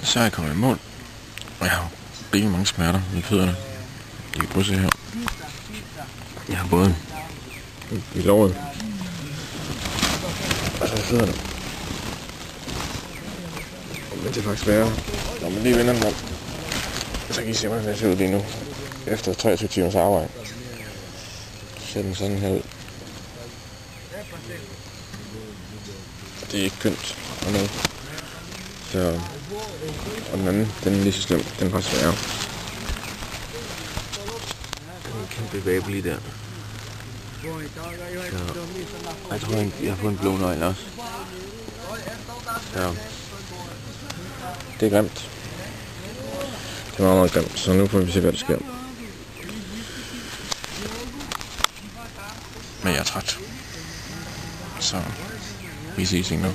Så er jeg kommet i mål. Og jeg har rigtig mange smerter i fødderne. I kan prøve at se her. Jeg har både i låret og så i fødderne. Men det er faktisk værre, når man lige vender den om. Så kan I se, hvordan det ser ud lige nu. Efter 23 timers arbejde. Så ser den sådan her ud. Det er ikke kønt. Så, og den anden, den er lige så slem. Den er faktisk værre. Den er en kæmpe vabe lige der. Så, jeg tror, jeg har fået en blå nøgle også. Så, det er grimt. Det er meget, meget grimt. Så nu får vi se, hvad der sker. Men jeg er træt. Så, vi ses senere.